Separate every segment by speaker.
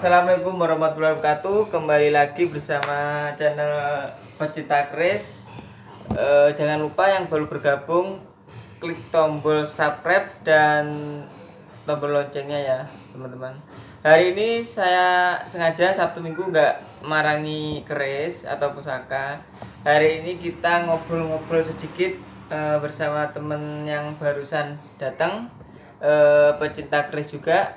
Speaker 1: Assalamualaikum warahmatullahi wabarakatuh. Kembali lagi bersama channel Pecinta Keris. Jangan lupa yang baru bergabung klik tombol subscribe dan tombol loncengnya ya teman-teman. Hari ini saya sengaja Sabtu Minggu nggak marangi keris atau pusaka. Hari ini kita ngobrol-ngobrol sedikit bersama temen yang barusan datang, pecinta keris juga.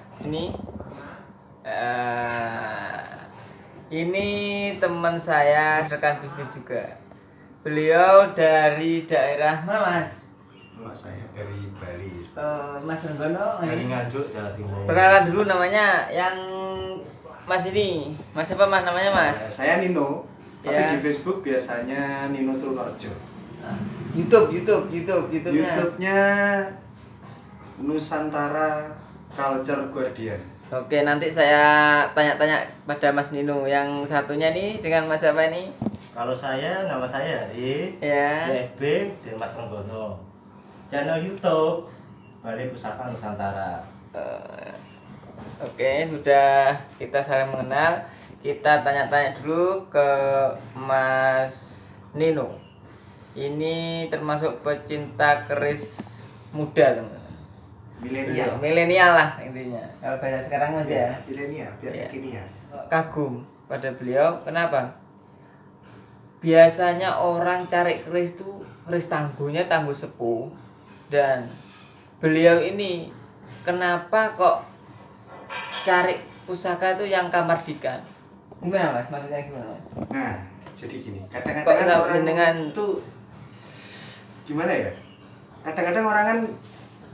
Speaker 1: Ini teman saya, rekan bisnis juga. Beliau dari daerah mana, Mas?
Speaker 2: Mas, saya dari Bali.
Speaker 1: Mas Renggono
Speaker 2: Dari Nganjuk, Jawa Timur.
Speaker 1: perkenalan dulu namanya yang Mas ini. Mas apa Mas namanya, Mas?
Speaker 2: Saya Nino, tapi
Speaker 1: Ya.
Speaker 2: di Facebook biasanya Nino Trunorjo.
Speaker 1: YouTube-nya.
Speaker 2: YouTube-nya Nusantara Culture Guardian.
Speaker 1: Oke, nanti saya tanya-tanya pada Mas Nino. Yang satunya nih dengan Mas apa ini?
Speaker 3: Kalau saya, nama saya Hari,
Speaker 1: Ya.
Speaker 3: FB dan Mas Renggono. Channel YouTube Bali Pusaka Nusantara.
Speaker 1: Oke, sudah kita saling mengenal. Kita tanya-tanya dulu ke Mas Nino. Ini termasuk pecinta keris muda, teman. Milenial lah intinya. Kalau bahasa sekarang Mas ya.
Speaker 2: Milenial, biar
Speaker 1: Ya.
Speaker 2: kekinian.
Speaker 1: Kagum pada beliau. Kenapa? Biasanya orang cari keris tuh keris tangguhnya tangguh sepuh, dan beliau ini kenapa kok cari pusaka tuh yang kamardikan? Gimana Mas? Maksudnya gimana?
Speaker 2: Nah, jadi gini,
Speaker 1: Kok
Speaker 2: kadang-kadang kan orang
Speaker 1: dengan-
Speaker 2: itu gimana ya? Kadang-kadang orang kan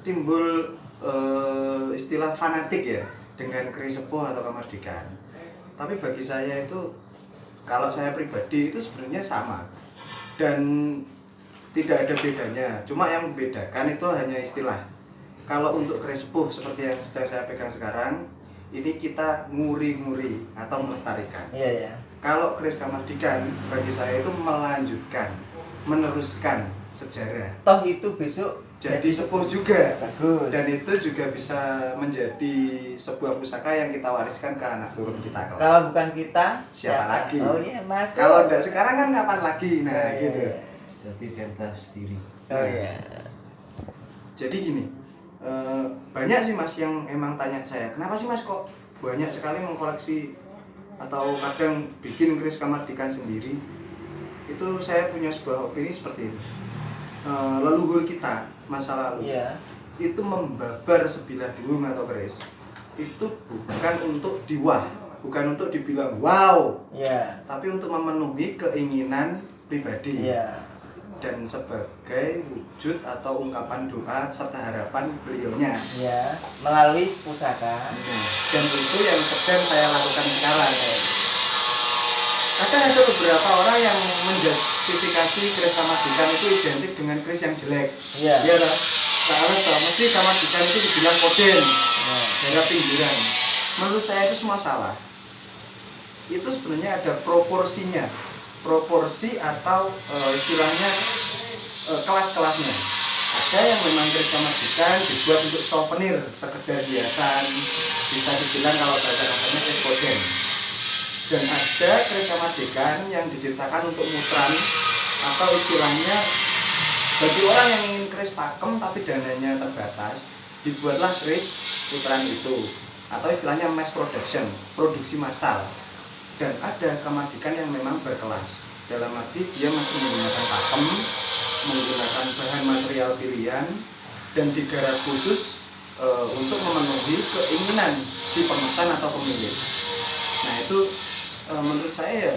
Speaker 2: timbul istilah fanatik ya dengan keris sepuh atau kamardikan. Tapi bagi saya itu, kalau saya pribadi itu sebenarnya sama dan tidak ada bedanya. Cuma yang membedakan itu hanya istilah. Kalau untuk keris sepuh seperti yang sedang saya pegang sekarang, ini kita nguri-nguri atau melestarikan.
Speaker 1: Iya.
Speaker 2: Kalau keris kamardikan bagi saya itu melanjutkan, meneruskan sejarah.
Speaker 1: Toh itu besok
Speaker 2: Jadi sepuh juga.
Speaker 1: bagus.
Speaker 2: Dan itu juga bisa menjadi sebuah pusaka yang kita wariskan ke anak turun kita kelak.
Speaker 1: Kalau bukan kita,
Speaker 2: Siapa lagi?
Speaker 1: Oh iya, masuk.
Speaker 2: Kalau enggak sekarang kan kapan lagi? Nah,
Speaker 1: Iya,
Speaker 2: gitu.
Speaker 1: iya.
Speaker 3: Jadi identitas diri.
Speaker 1: Oh iya.
Speaker 2: Jadi gini, banyak sih Mas yang emang tanya saya, kenapa sih Mas kok banyak sekali mengkoleksi atau kadang bikin keris kamardikan sendiri? Itu saya punya sebuah opini seperti ini. Leluhur kita masa lalu
Speaker 1: Iya.
Speaker 2: itu membabar sebilah durung atau keris itu bukan untuk diwah, bukan untuk dibilang wow,
Speaker 1: Iya.
Speaker 2: tapi untuk memenuhi keinginan pribadi.
Speaker 1: Iya.
Speaker 2: Dan sebagai wujud atau ungkapan doa serta harapan beliaunya.
Speaker 1: Iya, melalui pusaka.
Speaker 2: Dan itu yang sedang saya lakukan sekarang. Ada beberapa orang yang menjustifikasi keris kamardikan itu identik dengan keris yang jelek.
Speaker 1: Iya.
Speaker 2: Iya lah. Karena mesti kamardikan itu dibilang koden,
Speaker 1: Iya.
Speaker 2: daerah pinggiran. Menurut saya itu semua salah. Itu sebenarnya ada proporsinya, proporsi atau istilahnya kelas-kelasnya. Ada yang memang keris kamardikan dibuat untuk souvenir, sekedar hiasan, bisa dibilang kalau bahasa katanya keris koden. Dan ada keris kamardikan yang diciptakan untuk mutran atau istilahnya bagi orang yang ingin keris pakem tapi dananya terbatas, dibuatlah keris putaran itu atau istilahnya mass production, produksi massal. Dan ada kamardikan yang memang berkelas, dalam arti dia masih menggunakan pakem, menggunakan bahan material pilihan dan digarap khusus untuk memenuhi keinginan si pemesan atau pemilik. Nah itu menurut saya ya,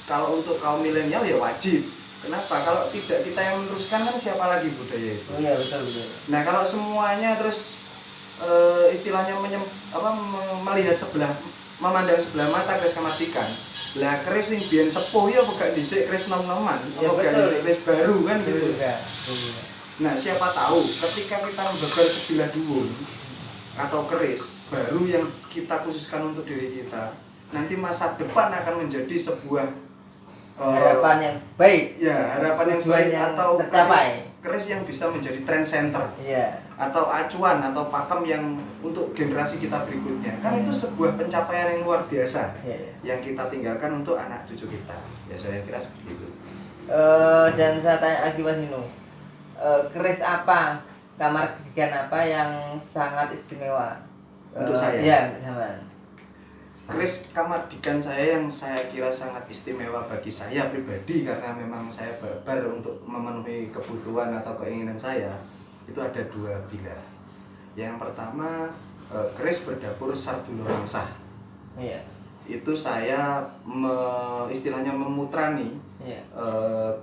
Speaker 2: kalau untuk kaum milenial ya wajib. Kenapa? Kalau tidak kita yang meneruskan kan siapa lagi budaya itu?
Speaker 1: Oh iya, betul.
Speaker 2: Nah kalau semuanya terus istilahnya melihat sebelah, memandang sebelah mata keris kamardikan, lah keris yang biyen sepuh ya bukan dhisik keris nom-noman,
Speaker 1: Ya,
Speaker 2: bukan
Speaker 1: betul.
Speaker 2: dhisik keris baru kan gitu.
Speaker 1: Iya.
Speaker 2: Nah siapa tahu ketika kita membabar sebilah duwung atau keris baru yang kita khususkan untuk diri kita, nanti masa depan akan menjadi sebuah
Speaker 1: Harapan yang baik.
Speaker 2: ya harapan yang
Speaker 1: Tujuan
Speaker 2: baik
Speaker 1: yang
Speaker 2: atau
Speaker 1: tercapai.
Speaker 2: keris yang bisa menjadi trend center
Speaker 1: Iya.
Speaker 2: atau acuan atau pakem yang untuk generasi kita berikutnya. Kan itu sebuah pencapaian yang luar biasa yang kita tinggalkan untuk anak cucu kita. Ya saya kira seperti itu.
Speaker 1: Dan saya tanya lagi Mas Nino, keris apa, kamar kegiatan apa yang sangat istimewa
Speaker 2: Untuk saya?
Speaker 1: Iya, sama.
Speaker 2: Keris kamardikan saya yang saya kira sangat istimewa bagi saya pribadi karena memang saya barbar untuk memenuhi kebutuhan atau keinginan saya, itu ada 2 pilar. Yang pertama keris berdapur Sardulo Mangsah.
Speaker 1: Iya.
Speaker 2: Itu saya istilahnya memutrani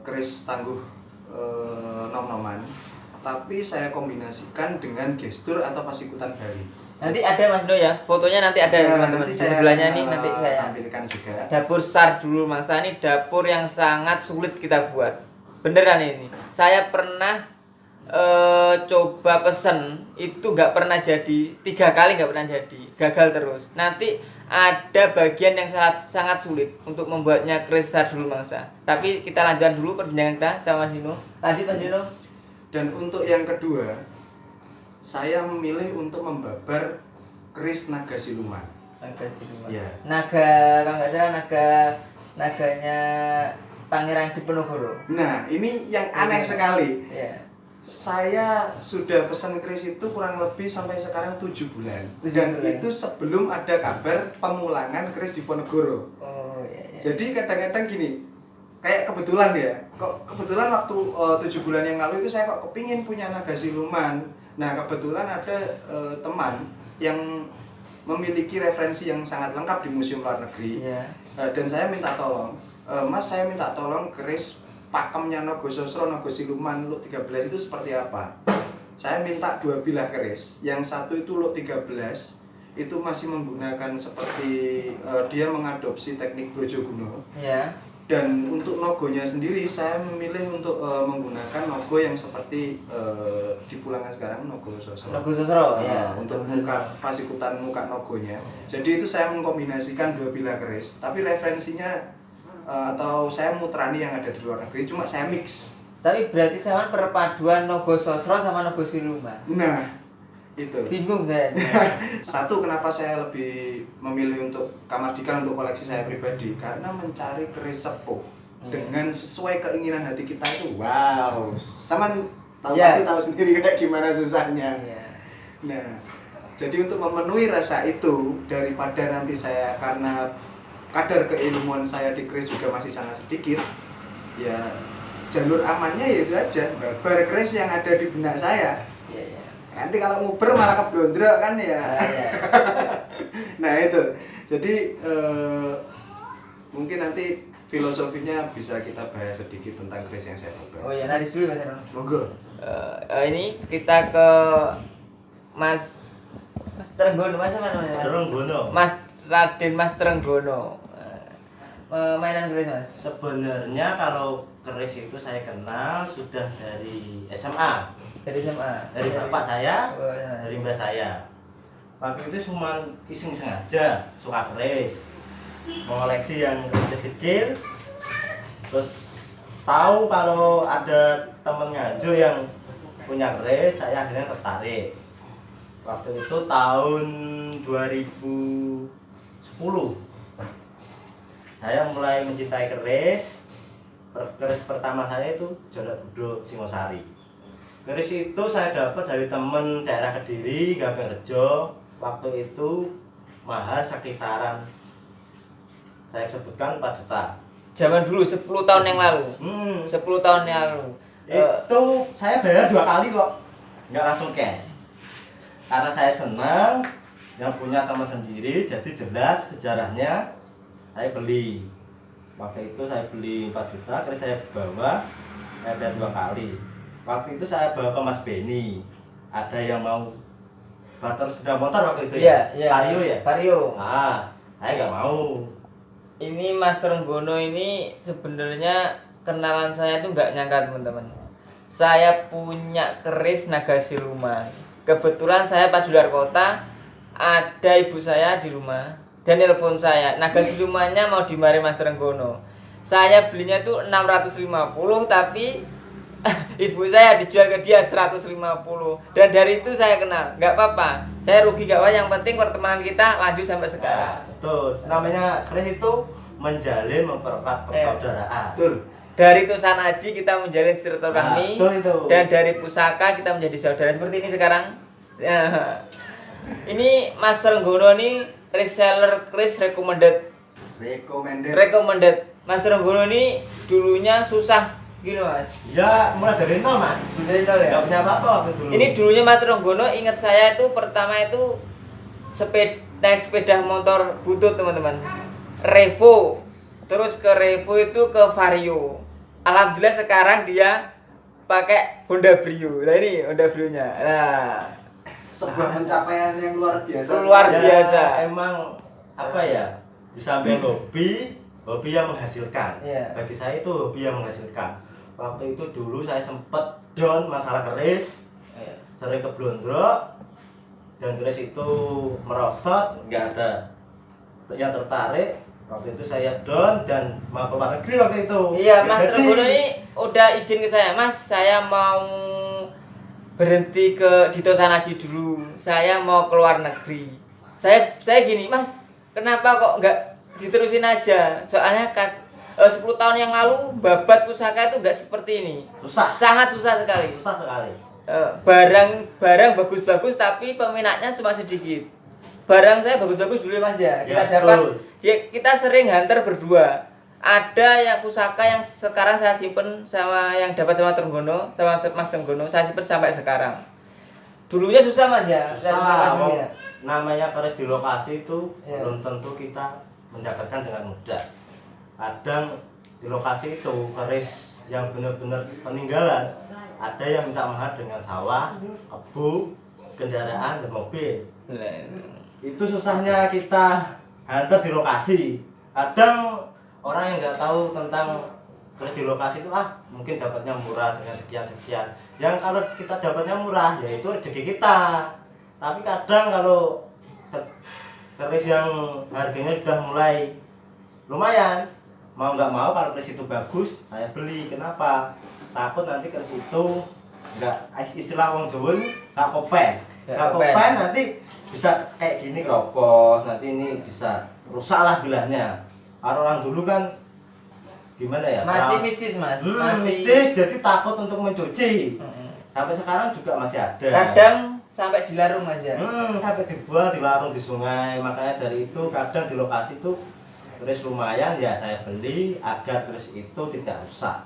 Speaker 2: keris tangguh nom-noman, tapi saya kombinasikan dengan gestur atau pasikutan Bali.
Speaker 1: Nanti ada Mas Nino ya, fotonya nanti ada teman-teman.
Speaker 2: Nanti
Speaker 1: Di
Speaker 2: saya
Speaker 1: sebelahnya nih nanti saya
Speaker 2: tampilkan juga.
Speaker 1: dapur Sardulo Mangsah ini dapur yang sangat sulit kita buat. Beneran ini. Saya pernah coba pesen itu nggak pernah jadi, 3 kali nggak pernah jadi, gagal terus. Nanti ada bagian yang sangat sulit untuk membuatnya keris Sardulo Mangsah. Tapi kita lanjutkan dulu perbincangan kita sama Mas Nino. Lanjut Mas Nino.
Speaker 2: Dan untuk yang kedua, saya memilih untuk membabar keris naga siluman.
Speaker 1: Naga siluman.
Speaker 2: Ya.
Speaker 1: Naga, kalau nggak salah naganya Pangeran Diponegoro.
Speaker 2: Nah, ini yang aneh sekali.
Speaker 1: Ya.
Speaker 2: Saya sudah pesan keris itu kurang lebih sampai sekarang 7 bulan.
Speaker 1: 7
Speaker 2: Dan
Speaker 1: bulan.
Speaker 2: itu sebelum ada kabar pemulangan keris Diponegoro.
Speaker 1: Oh iya.
Speaker 2: Jadi kadang-kadang gini, kayak kebetulan ya, kok kebetulan waktu 7 bulan yang lalu itu saya kok kepingin punya naga siluman. Nah kebetulan ada teman yang memiliki referensi yang sangat lengkap di museum luar negeri. Dan saya minta tolong, Mas saya minta tolong keris pakemnya Nogo Sosro, Nogo Siluman Luk 13 itu seperti apa. Saya minta 2 bilah keris, yang satu itu Luk 13 itu masih menggunakan seperti dia mengadopsi teknik Brojoguno.
Speaker 1: Iya.
Speaker 2: Dan untuk nogonya sendiri saya memilih untuk menggunakan nogo yang seperti di pulangan sekarang Nogo Sosro.
Speaker 1: Nogo Sosro ya.
Speaker 2: Untuk muka pasikutan muka nogonya. Jadi itu saya mengkombinasikan 2 bilah keris, tapi referensinya atau saya mutrani yang ada di luar negeri, cuma saya mix.
Speaker 1: Tapi berarti sama perpaduan Nogo Sosro sama Nogo Siluman.
Speaker 2: Nah, itu.
Speaker 1: Bingung saya.
Speaker 2: Satu, kenapa saya lebih memilih untuk kamardikan untuk koleksi saya pribadi, karena mencari keris sepuh dengan sesuai keinginan hati kita itu wow, sama tahu pasti tahu sendiri kayak gimana susahnya. Nah, jadi untuk memenuhi rasa itu, daripada nanti saya karena kadar keilmuan saya di keris juga masih sangat sedikit, ya jalur amannya yaitu aja babar keris yang ada di benak saya. Nanti kalau nguber malah keblondrok kan ya. Nah itu, jadi mungkin nanti filosofinya bisa kita bahas sedikit tentang keris yang saya babar.
Speaker 1: Oh ya, nanti dulu Mas Ron.
Speaker 2: Monggo.
Speaker 1: Ini kita ke Mas Trenggono, Mas apa namanya?
Speaker 3: Trenggono.
Speaker 1: Mas Raden Mas Trenggono. Mainan keris Mas.
Speaker 3: Sebenarnya kalau keris itu saya kenal sudah dari SMA.
Speaker 1: Dari SMA.
Speaker 3: Dari bapak saya,
Speaker 1: Oh, ya.
Speaker 3: dari mbak saya. Waktu itu cuma iseng-iseng aja, suka keris, mengoleksi yang kecil-kecil. Terus tahu kalau ada temen ngajo yang punya keris, saya akhirnya tertarik. Waktu itu tahun 2010, saya mulai mencintai keris. Keris pertama saya itu Jolak Budo Singosari. Keris itu saya dapat dari temen daerah Kediri, Gampeng Rejo. Waktu itu mahal sekitaran, saya sebutkan 4 juta.
Speaker 1: Zaman dulu 10 tahun yang lalu. 10 tahun yang lalu.
Speaker 3: Itu saya bayar 2 kali kok, nggak langsung cash. Karena saya senang, yang punya teman sendiri, jadi jelas sejarahnya. Saya beli. Waktu itu saya beli 4 juta, terus saya bawa, saya bayar 2 kali. Waktu itu saya bawa ke Mas Beni. Ada yang mau barter sepeda motor waktu itu ya? Vario ya?
Speaker 1: Vario.
Speaker 3: Ah, saya nggak mau.
Speaker 1: Ini Mas Trenggono ini sebenarnya kenalan saya tuh nggak nyangka teman-teman. Saya punya keris naga siluman. Kebetulan saya pas di luar kota, ada ibu saya di rumah dan telepon saya, naga silumannya mau dimari Mas Trenggono. Saya belinya tuh 650 tapi Ibu saya dijual ke dia 150 dan dari itu saya kenal. Nggak apa-apa, saya rugi nggak apa, yang penting pertemanan kita lanjut sampai sekarang.
Speaker 3: Betul. Namanya keris itu menjalin mempererat persaudaraan.
Speaker 2: Betul.
Speaker 1: Dari Tusan Aji kita menjalin silaturahmi,
Speaker 3: betul itu.
Speaker 1: dan dari pusaka kita menjadi saudara seperti ini sekarang. Ini Mas Trenggono ini reseller keris recommended. Mas Trenggono ini dulunya susah gini Mas.
Speaker 3: Ya mulai dari nol Mas.
Speaker 1: Dari nol ya.
Speaker 3: Gak punya apa-apa waktu dulu.
Speaker 1: Ini dulunya Mas Trenggono, ingat saya itu pertama itu naik sepeda motor butut teman-teman. Revo. Terus ke Revo itu ke Vario. Alhamdulillah sekarang dia pakai Honda Brio. Nah ini Honda Brio-nya. Nah,
Speaker 2: Sebuah pencapaian yang luar biasa.
Speaker 1: Luar
Speaker 3: Ya,
Speaker 1: biasa.
Speaker 3: Emang apa ya? Di samping hobi yang menghasilkan.
Speaker 1: Iya.
Speaker 3: Bagi saya itu hobi yang menghasilkan. Waktu itu dulu saya sempet down masalah keris, sering keblondrok, dan keris itu merosot, nggak ada yang tertarik. Waktu itu saya down dan mau ke luar negeri waktu itu.
Speaker 1: Iya,
Speaker 3: Ya,
Speaker 1: Mas
Speaker 3: jadi-
Speaker 1: Trenggono ini udah izin ke saya, Mas. Saya mau berhenti di Tosan Aji dulu. Saya mau keluar negeri. Saya gini, Mas. Kenapa kok nggak diterusin aja? Soalnya 10 tahun yang lalu babat pusaka itu nggak seperti ini.
Speaker 3: Susah.
Speaker 1: Sangat susah sekali.
Speaker 3: Susah sekali.
Speaker 1: Barang bagus-bagus tapi peminatnya cuma sedikit. Barang saya bagus-bagus dulu Mas ya. Kita
Speaker 3: Ya,
Speaker 1: dapat
Speaker 3: betul.
Speaker 1: kita sering hunter berdua. Ada yang pusaka yang sekarang saya simpen sama yang dapat sama Trenggono, sama Mas Trenggono, saya simpen sampai sekarang. Dulunya susah Mas ya. Saya pusaka
Speaker 3: Susah.
Speaker 1: dulu ya.
Speaker 3: Namanya keris di lokasi itu
Speaker 1: Ya.
Speaker 3: belum tentu kita mendapatkan dengan mudah. Kadang di lokasi itu keris yang benar-benar peninggalan, ada yang minta mahal dengan sawah, kebun, kendaraan dan mobil. Itu susahnya kita hunter di lokasi. Kadang orang yang nggak tahu tentang keris di lokasi itu mungkin dapatnya murah dengan sekian. Yang kalau kita dapatnya murah yaitu rezeki kita. Tapi kadang kalau keris yang harganya sudah mulai lumayan, mau nggak mau kalau keris itu bagus saya beli. Kenapa? Takut nanti keris itu nggak, istilah wong Jawa nggak kopen. Nggak kopen nanti bisa kayak gini keropos, nanti ini bisa rusak lah bilahnya. Kalau orang dulu kan gimana ya?
Speaker 1: Masih mistis Mas. Masih
Speaker 3: mistis, jadi takut untuk mencuci. Sampai sekarang juga masih ada.
Speaker 1: kadang sampai dilarung Mas ya.
Speaker 3: Sampai dibuat di warung di sungai. Makanya dari itu kadang di lokasi itu keris lumayan ya saya beli agar keris itu tidak rusak.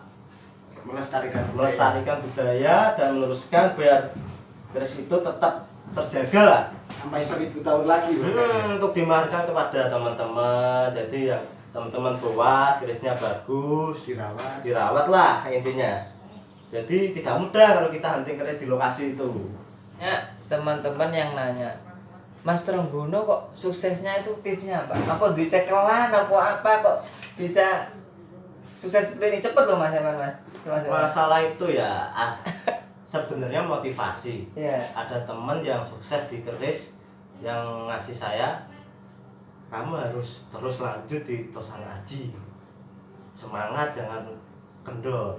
Speaker 3: Melestarikan budaya dan meneruskan biar keris itu tetap terjaga lah.
Speaker 2: Sampai 1000 tahun lagi.
Speaker 3: Untuk dimaharkan kepada teman-teman. Jadi ya teman-teman puas, kerisnya bagus, dirawat lah intinya. Jadi tidak mudah kalau kita hunting keris di lokasi itu.
Speaker 1: Ya, teman-teman yang nanya, Mas Trenggono kok suksesnya itu tipsnya apa? Apa dicekelan apa kok bisa sukses seperti ini? Cepet loh Mas Eman Mas.
Speaker 3: Masalah itu ya sebenarnya motivasi.
Speaker 1: Iya.
Speaker 3: Ada teman yang sukses di keris yang ngasih saya, kamu harus terus lanjut di Tosan Aji, semangat jangan kendor.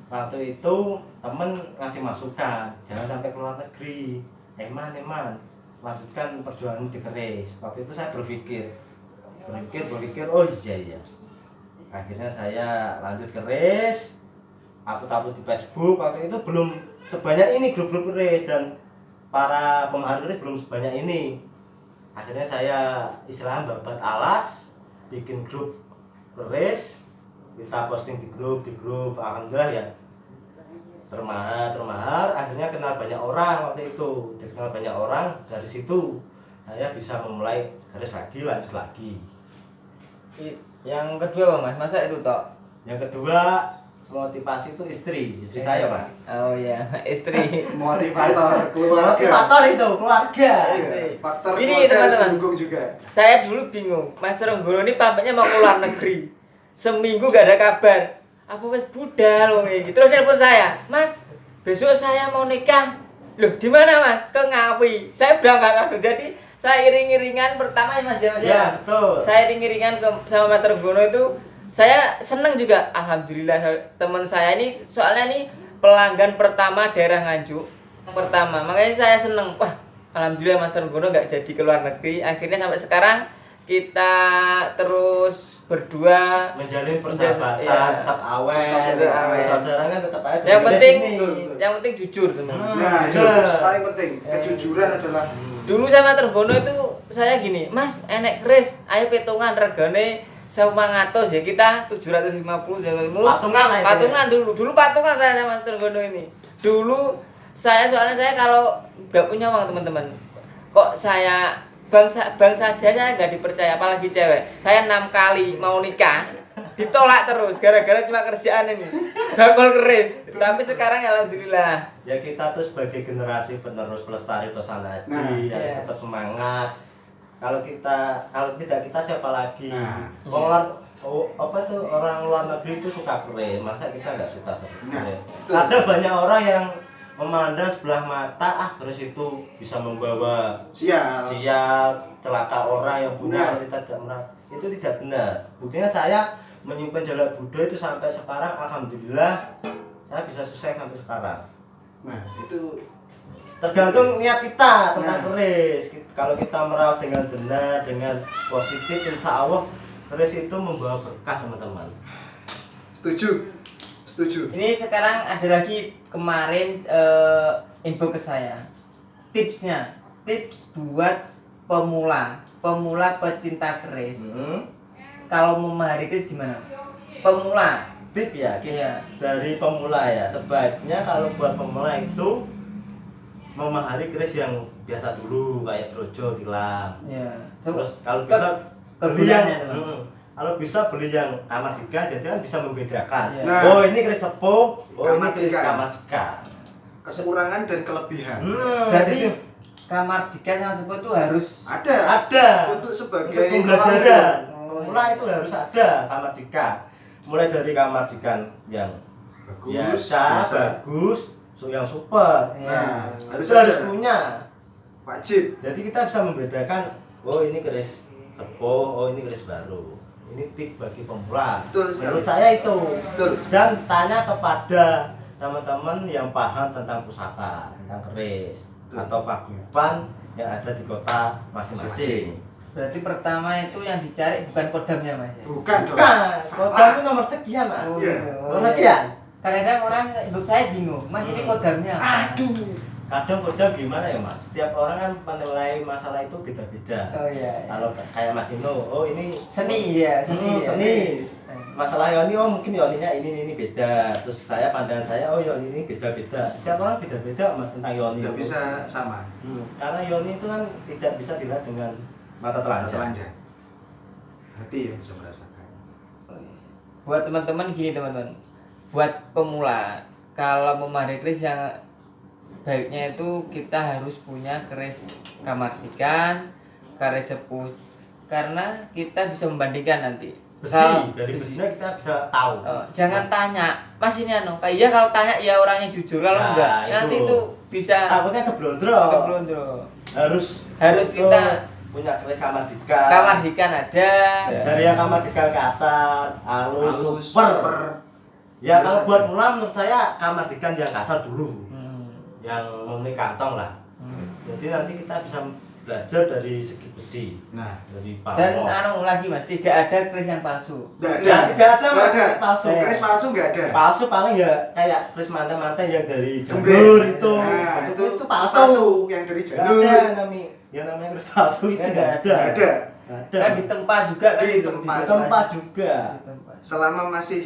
Speaker 3: Waktu itu temen ngasih masukan, jangan sampai keluar negeri, eman lanjutkan perjuangan di keris. Waktu itu saya berpikir, oh iya. Akhirnya saya lanjut keris, upload di Facebook. Waktu itu belum sebanyak ini grup-grup keris dan para pemahar keris belum sebanyak ini. Akhirnya saya istilahnya babat alas, bikin grup keris, kita posting di grup, alhamdulillah ya termahar. Akhirnya kenal banyak orang waktu itu, dikenal banyak orang. Dari situ saya bisa memulai keris lagi, lanjut lagi.
Speaker 1: Yang kedua Mas, masa itu toh?
Speaker 3: Yang kedua motivasi itu istri saya Mas.
Speaker 1: Oh iya, istri.
Speaker 2: Motivator keluarga.
Speaker 3: Motivator itu keluarga.
Speaker 2: Faktor
Speaker 1: Ini
Speaker 2: keluarga harus
Speaker 1: teman-teman.
Speaker 2: mendukung juga.
Speaker 1: Saya dulu bingung, Mas Trenggono ini pampanya mau keluar negeri. Seminggu gak ada kabar. Apa wes budal wong iki. Terus nelpon saya, "Mas, besok saya mau nikah." Loh, di mana Mas? Ke Ngawi. Saya berangkat langsung. Jadi saya iring-iringan pertama ya Mas ya.
Speaker 3: Ya, betul.
Speaker 1: Saya iring-iringan sama Mas Trenggono itu. Saya seneng juga. Alhamdulillah teman saya ini soalnya nih pelanggan pertama daerah Nganjuk. Yang pertama, makanya saya seneng. Wah, alhamdulillah Mas Trenggono nggak jadi ke luar negeri. Akhirnya sampai sekarang kita terus berdua
Speaker 3: menjalin persahabatan,
Speaker 1: ya.
Speaker 3: tetap awet,
Speaker 1: Awet.
Speaker 3: saudara kan tetap awet.
Speaker 1: Yang
Speaker 3: Dari
Speaker 1: penting,
Speaker 3: sini.
Speaker 1: yang penting jujur teman.
Speaker 2: Nah, itu paling penting. Kejujuran adalah
Speaker 1: Dulu sama Trenggono itu saya gini, Mas, enek keris, ayo petungan regane 1.500 ya kita 750
Speaker 3: Patungan lah itu.
Speaker 1: Patungan dulu patungan saya sama Mas Trenggono ini. Dulu soalnya saya kalau nggak punya uang teman-teman, kok saya bangsa saya nggak dipercaya apalagi cewek. Saya 6 kali mau nikah ditolak terus gara-gara cuma kerjaan ini bakul keris. Tapi sekarang alhamdulillah
Speaker 3: Ya kita tuh sebagai generasi penerus pelestari Tosanaji harus
Speaker 1: iya.
Speaker 3: tetap semangat. Kalau tidak kita siapa lagi?
Speaker 2: Nah,
Speaker 3: Orang luar negeri itu suka keren, masa kita nggak suka sama keren?
Speaker 2: Nah,
Speaker 3: Ada banyak orang yang memandang sebelah mata, keris itu bisa membawa
Speaker 2: sial.
Speaker 3: celaka orang yang punya
Speaker 2: Benar.
Speaker 3: kita tidak merah. Itu tidak benar. Buktinya saya menyimpan jalak Buddha itu sampai sekarang, alhamdulillah saya bisa sukses sampai sekarang.
Speaker 2: Nah, itu
Speaker 3: Tergantung niat kita tentang keris. Kalau kita merawat dengan benar, dengan positif, insya Allah keris itu membawa berkah teman-teman.
Speaker 2: setuju.
Speaker 1: ini sekarang ada lagi kemarin info ke saya tips buat pemula pecinta keris. Kalau memahari keris gimana? Pemula
Speaker 3: Tip ya,
Speaker 1: Iya.
Speaker 3: dari pemula ya. Sebaiknya kalau buat pemula itu memahari keris yang biasa dulu kayak brojo, tilam.
Speaker 1: ya.
Speaker 3: Terus kalau bisa beli
Speaker 1: kegunaannya,
Speaker 3: yang
Speaker 1: teman.
Speaker 3: kalau bisa beli yang kamardika, jadi kan bisa membedakan.
Speaker 1: Iya.
Speaker 2: Nah.
Speaker 3: Oh ini keris sepuh, oh ini keris
Speaker 2: Kamardika.
Speaker 3: kamardika.
Speaker 2: kekurangan dan kelebihan.
Speaker 1: Berarti
Speaker 3: jadi
Speaker 1: kamar dikan sama sepuh itu harus
Speaker 2: Ada
Speaker 3: untuk
Speaker 2: sebagai
Speaker 3: pembelajaran.
Speaker 1: Oh,
Speaker 3: Pemula
Speaker 1: iya.
Speaker 3: itu harus ada kamardika. Mulai dari kamardika yang biasa, bagus, yang super.
Speaker 1: ya.
Speaker 2: Nah,
Speaker 3: Harus
Speaker 2: ada.
Speaker 3: punya.
Speaker 2: Wajib.
Speaker 3: Jadi kita bisa membedakan, oh ini keris sepuh, oh ini keris baru. Ini tip bagi pemula.
Speaker 2: Betul sekali.
Speaker 3: Menurut saya itu.
Speaker 2: Betul.
Speaker 3: Dan tanya kepada teman-teman yang paham tentang pusaka, tentang keris
Speaker 2: Betul.
Speaker 3: atau paguyuban yang ada di kota masing-masing.
Speaker 1: Berarti pertama itu yang dicari bukan kodamnya Mas ya?
Speaker 2: Bukan dong.
Speaker 3: Bukan,
Speaker 2: Salah.
Speaker 3: kota itu nomor sekian mas.
Speaker 1: Oh,
Speaker 2: Iya.
Speaker 1: gitu.
Speaker 3: Nomor
Speaker 1: iya.
Speaker 3: sekian.
Speaker 1: Kadang-kadang orang untuk saya bingung, Mas ini kodamnya apa?
Speaker 2: Aduh.
Speaker 3: Kadang kodam gimana ya mas? Setiap orang kan menilai masalah itu beda-beda.
Speaker 1: Oh iya. iya.
Speaker 3: Kalau kayak Mas Ino, oh ini
Speaker 1: Seni ya, seni. Ya.
Speaker 3: seni.
Speaker 1: Eh.
Speaker 3: Masalah Yoni, oh mungkin Yoninya ini beda. Terus pandangan saya, oh Yoni ini beda-beda. Setiap orang beda-beda mas tentang Yoni.
Speaker 2: Tidak bisa sama.
Speaker 3: Karena Yoni itu kan tidak bisa dilihat dengan mata telanjang.
Speaker 2: Telanjang. Hati yang bisa merasakan.
Speaker 1: Buat teman-teman gini teman-teman, buat pemula kalau memahami keris yang baiknya itu kita harus punya keris kamardikan, keris sepuh, karena kita bisa membandingkan nanti.
Speaker 3: Besi, dari besinya kita bisa tahu.
Speaker 1: Jangan tanya, Mas ini anu, kayak kalau tanya ya orangnya jujur, kalau
Speaker 3: Nah,
Speaker 1: enggak
Speaker 3: itu.
Speaker 1: nanti itu bisa
Speaker 3: Takutnya keblondro.
Speaker 1: keblondro.
Speaker 3: Harus
Speaker 1: kita
Speaker 3: punya keris kamardika.
Speaker 1: kamardikan ada.
Speaker 3: Dari yang kamardika kasar, halus,
Speaker 2: Halus,
Speaker 3: super. Ya kalau buat mula menurut saya kamardikan yang kasar dulu. Yang memenuhi kantong lah. Jadi nanti kita bisa belajar dari segi besi,
Speaker 2: Nah,
Speaker 3: dari
Speaker 1: Dan
Speaker 3: pamor.
Speaker 1: anu lagi Mas, tidak ada keris yang palsu.
Speaker 2: tidak
Speaker 3: Ya, tidak ada
Speaker 2: Nggak
Speaker 3: mas
Speaker 2: ada.
Speaker 3: keris palsu.
Speaker 2: Keris palsu nggak ada.
Speaker 3: Palsu paling ya kayak keris manten-manten yang dari
Speaker 2: Jember.
Speaker 3: janur itu.
Speaker 2: Nah,
Speaker 3: Itu palsu.
Speaker 2: yang dari
Speaker 3: Nggak
Speaker 2: janur.
Speaker 3: ada yang namanya keris palsu itu
Speaker 1: Ya,
Speaker 3: nggak
Speaker 1: nggak
Speaker 3: ada.
Speaker 2: Nggak ada.
Speaker 3: Nggak ada.
Speaker 1: Kan di tempat juga kan
Speaker 2: Di
Speaker 1: itu,
Speaker 2: tempat.
Speaker 3: Di tempat juga.
Speaker 1: Di tempat.
Speaker 2: Selama masih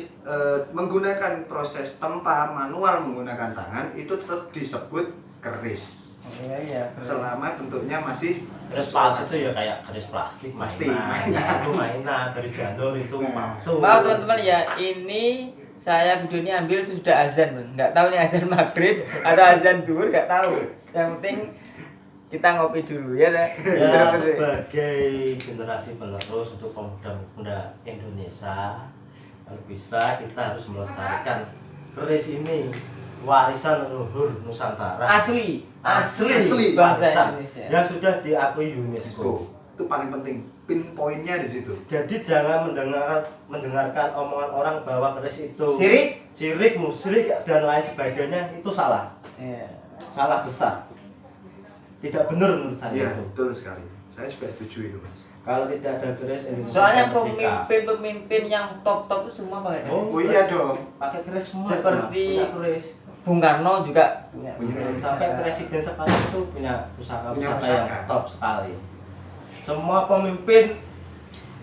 Speaker 2: menggunakan proses tempa manual menggunakan tangan itu tetap disebut keris.
Speaker 1: Oh, iya.
Speaker 2: Selama bentuknya masih
Speaker 3: Keris palsu itu ya kayak keris plastik
Speaker 2: Plastik,
Speaker 3: mainan.
Speaker 2: mainan.
Speaker 3: Itu mainan dari janur itu
Speaker 2: Nah.
Speaker 3: palsu.
Speaker 1: Maaf teman-teman ya, ini saya video ini ambil sudah azan, nggak tahu nih azan maghrib atau azan duhur, nggak tahu. Yang penting kita ngopi dulu ya.
Speaker 3: Ya, sebagai generasi penerus untuk pemuda-pemuda Indonesia, kalau bisa kita harus melestarikan keris ini, warisan leluhur Nusantara.
Speaker 1: Asli
Speaker 2: Asli.
Speaker 1: bangsa
Speaker 3: Warisan
Speaker 1: Indonesia.
Speaker 3: yang sudah diakui UNESCO.
Speaker 2: itu paling penting. pinpointnya di situ.
Speaker 3: Jadi jangan mendengarkan omongan orang bahwa keris itu
Speaker 1: Syirik?
Speaker 3: musyrik dan lain sebagainya, itu salah.
Speaker 1: Iya.
Speaker 3: Salah besar. Tidak benar menurut saya
Speaker 2: Iya,
Speaker 3: itu.
Speaker 2: betul sekali. Saya juga setuju itu, Mas.
Speaker 3: Kalau tidak ada keris Indonesia
Speaker 1: Soalnya
Speaker 3: akan merdeka.
Speaker 1: pemimpin yang top itu semua pakai keris.
Speaker 2: Oh iya dong.
Speaker 3: Pakai keris semua.
Speaker 1: Seperti
Speaker 3: punya keris.
Speaker 1: Bung Karno juga punya.
Speaker 3: Sampai presiden sekarang itu punya pusaka
Speaker 2: Punya
Speaker 3: yang
Speaker 2: pusaka.
Speaker 3: top sekali. Semua pemimpin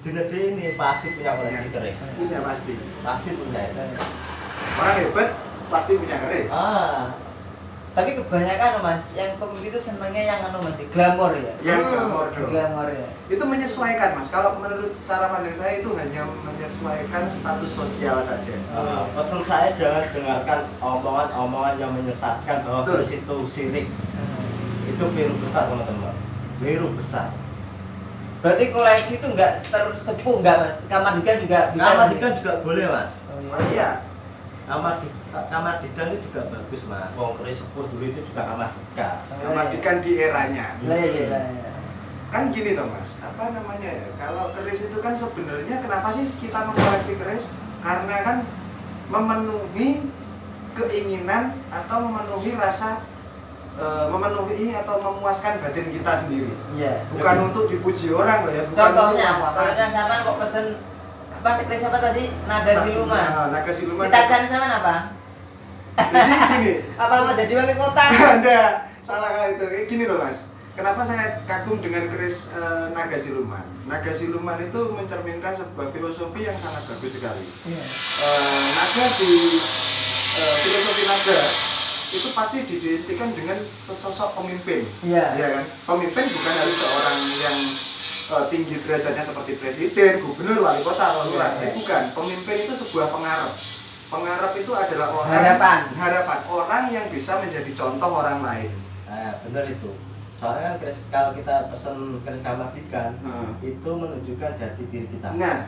Speaker 3: di negeri ini pasti punya koleksi keris.
Speaker 2: Punya pasti.
Speaker 3: Pasti punya itu.
Speaker 2: Orang hebat pasti punya keris.
Speaker 1: Tapi kebanyakan Mas, yang pemimpin itu senangnya yang Mas, glamor ya.
Speaker 2: Yang glamor dong.
Speaker 1: Glamor ya.
Speaker 2: Itu menyesuaikan, Mas. Kalau menurut cara pandang saya itu hanya menyesuaikan status sosial saja.
Speaker 3: Pesan saya jangan dengarkan omongan-omongan yang menyesatkan bahwa
Speaker 2: Betul.
Speaker 3: keris itu syirik. Itu keliru besar teman-teman. Keliru besar.
Speaker 1: Berarti koleksi itu enggak tersepuh enggak Mas? Kamardika juga bisa.
Speaker 3: Kamardika juga boleh mas.
Speaker 1: Oh,
Speaker 2: Oh iya.
Speaker 3: Kamardika itu juga bagus mas. Wong keris sepuh dulu itu juga Kamardika.
Speaker 2: Kemerdekaan di eranya.
Speaker 1: Iya.
Speaker 2: Kan gini toh Mas, apa namanya ya? Kalau keris itu kan sebenarnya kenapa sih kita mengkoleksi keris? Karena kan memenuhi keinginan atau memenuhi rasa memenuhi atau memuaskan batin kita sendiri.
Speaker 1: Iya.
Speaker 2: Bukan untuk dipuji orang loh ya, bukan untuk
Speaker 1: Contohnya
Speaker 2: apa-apa.
Speaker 1: sama kok pesen apa keris apa tadi? Naga Siluman.
Speaker 2: Naga Siluman.
Speaker 1: Cita-citanya sama apa?
Speaker 2: Jadi gini.
Speaker 1: Apa mau jadi wali kota?
Speaker 2: Anda salah kalau itu. Kayak gini loh Mas. Kenapa saya kagum dengan keris Naga Siluman? Naga Siluman itu mencerminkan sebuah filosofi yang sangat bagus sekali.
Speaker 1: Iya.
Speaker 2: Naga di filosofi naga itu pasti diidentikan dengan sesosok pemimpin.
Speaker 1: Iya.
Speaker 2: Ya kan? Pemimpin bukan harus seorang yang tinggi derajatnya seperti presiden, gubernur, wali kota atau lurah.
Speaker 1: Iya.
Speaker 2: Bukan. Pemimpin itu sebuah pengarap. Pengarap itu adalah orang harapan orang yang bisa menjadi contoh orang lain.
Speaker 3: Benar itu. Soalnya kan keris, kalau kita pesen keris Kamardika itu menunjukkan jati diri kita.
Speaker 2: Nah,